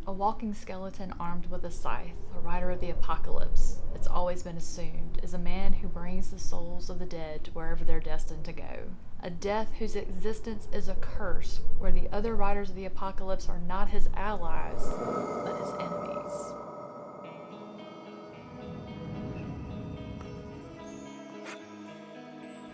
A walking skeleton armed with a scythe, a rider of the apocalypse, it's always been assumed, is a man who brings the souls of the dead to wherever they're destined to go. A death whose existence is a curse, where the other riders of the apocalypse are not his allies, but his enemies.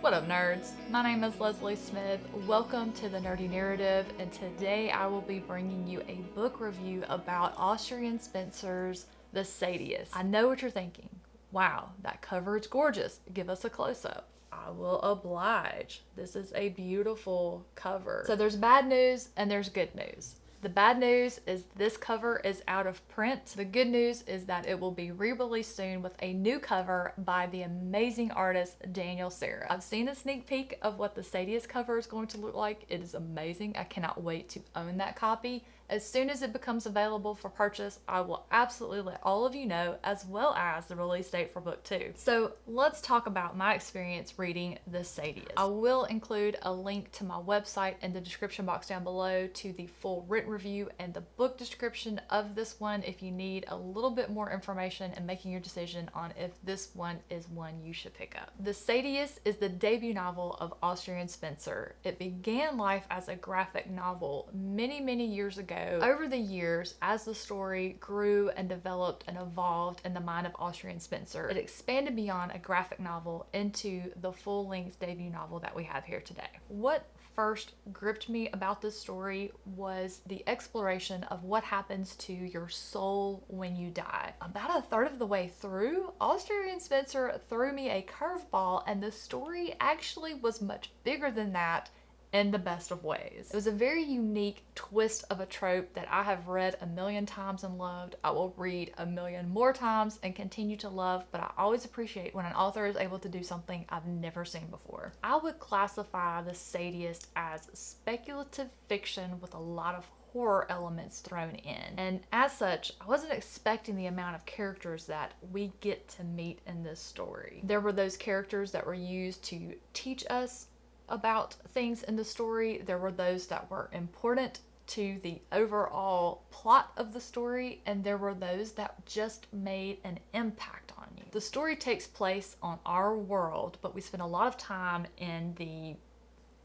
What up, nerds? My name is Leslie Smith. Welcome to the Nerdy Narrative, and today I will be bringing you a book review about Austrian Spencer's The Sadeiest. I know what you're thinking. Wow, that cover is gorgeous. Give us a close-up. I will oblige. This is a beautiful cover. So there's bad news and there's good news. The bad news is this cover is out of print. The good news is that it will be re-released soon with a new cover by the amazing artist Daniel Serra. I've seen a sneak peek of what the Sadeiest cover is going to look like. It is amazing. I cannot wait to own that copy. As soon as it becomes available for purchase, I will absolutely let all of you know, as well as the release date for book 2. So let's talk about my experience reading The Sadeiest. I will include a link to my website in the description box down below to the full written review and the book description of this one if you need a little bit more information in making your decision on if this one is one you should pick up. The Sadeiest is the debut novel of Austrian Spencer. It began life as a graphic novel many years ago. Over the years, as the story grew and developed and evolved in the mind of Austrian Spencer, it expanded beyond a graphic novel into the full-length debut novel that we have here today. What first gripped me about this story was the exploration of what happens to your soul when you die. About a third of the way through, Austrian Spencer threw me a curveball, and the story actually was much bigger than that in the best of ways. It was a very unique twist of a trope that I have read a million times and loved. I will read a million more times and continue to love, but I always appreciate when an author is able to do something I've never seen before. I would classify The Sadeiest as speculative fiction with a lot of horror elements thrown in. And as such, I wasn't expecting the amount of characters that we get to meet in this story. There were those characters that were used to teach us about things in the story. There were those that were important to the overall plot of the story, and there were those that just made an impact on you. The story takes place on our world, but we spend a lot of time in the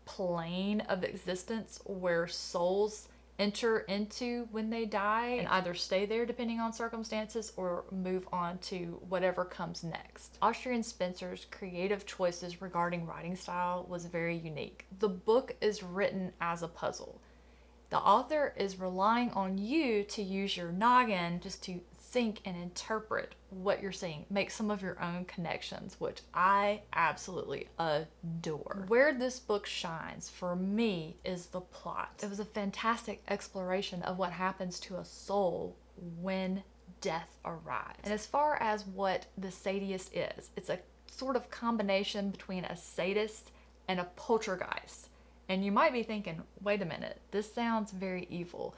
plane of existence where souls enter into when they die and either stay there depending on circumstances or move on to whatever comes next. Austrian Spencer's creative choices regarding writing style was very unique. The book is written as a puzzle. The author is relying on you to use your noggin just to think and interpret what you're seeing. Make some of your own connections, which I absolutely adore. Where this book shines for me is the plot. It was a fantastic exploration of what happens to a soul when death arrives. And as far as what the Sadeiest is, it's a sort of combination between a sadist and a poltergeist. And you might be thinking, wait a minute, this sounds very evil.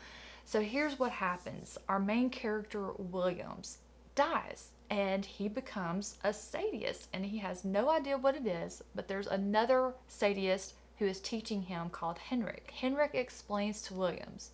So here's what happens. Our main character, Williams, dies and he becomes a sadist, and he has no idea what it is, but there's another sadist who is teaching him called Henrik. Henrik explains to Williams,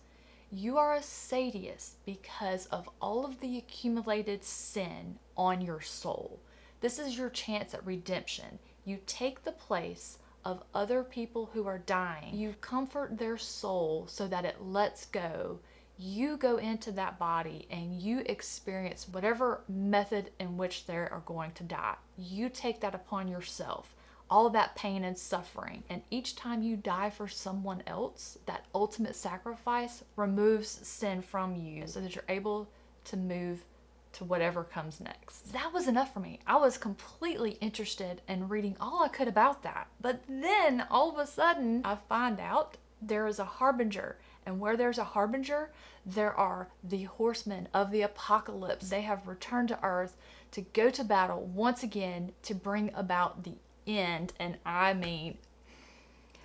you are a sadist because of all of the accumulated sin on your soul. This is your chance at redemption. You take the place of other people who are dying. You comfort their soul so that it lets go. You go into that body and you experience whatever method in which they are going to die. You take that upon yourself, all of that pain and suffering. And each time you die for someone else, that ultimate sacrifice removes sin from you so that you're able to move to whatever comes next. That was enough for me. I was completely interested in reading all I could about that. But then all of a sudden I find out there is a harbinger, and where there's a harbinger, there are the horsemen of the apocalypse. They have returned to Earth to go to battle once again to bring about the end. And I mean,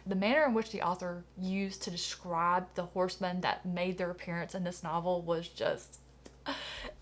the manner in which the author used to describe the horsemen that made their appearance in this novel was just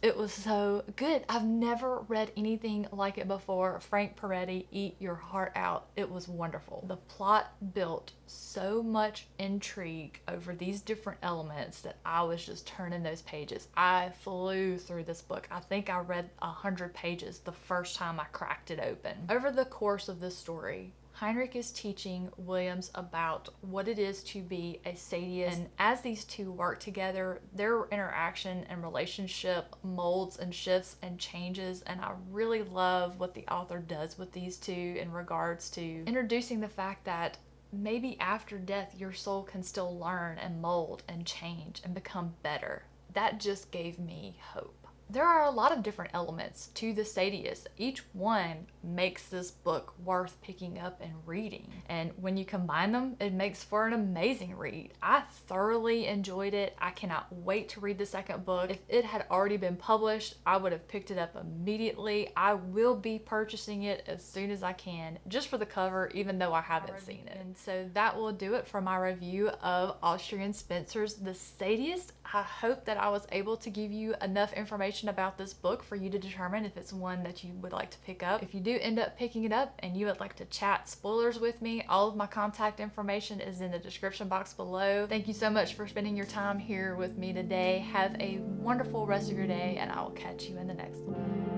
It was so good. I've never read anything like it before. Frank Peretti, eat your heart out. It was wonderful. The plot built so much intrigue over these different elements that I was just turning those pages. I flew through this book. I think I read 100 pages the first time I cracked it open. Over the course of this story, Heinrich is teaching Williams about what it is to be a Sadeiest, and as these two work together, their interaction and relationship molds and shifts and changes, and I really love what the author does with these two in regards to introducing the fact that maybe after death your soul can still learn and mold and change and become better. That just gave me hope. There are a lot of different elements to the Sadeiest. Each one makes this book worth picking up and reading. And when you combine them, it makes for an amazing read. I thoroughly enjoyed it. I cannot wait to read the second book. If it had already been published, I would have picked it up immediately. I will be purchasing it as soon as I can, just for the cover, even though I haven't seen it. And so that will do it for my review of Austrian Spencer's The Sadeiest. I hope that I was able to give you enough information about this book for you to determine if it's one that you would like to pick up. If you do end up picking it up and you would like to chat spoilers with me, all of my contact information is in the description box below. Thank you so much for spending your time here with me today. Have a wonderful rest of your day, and I will catch you in the next one.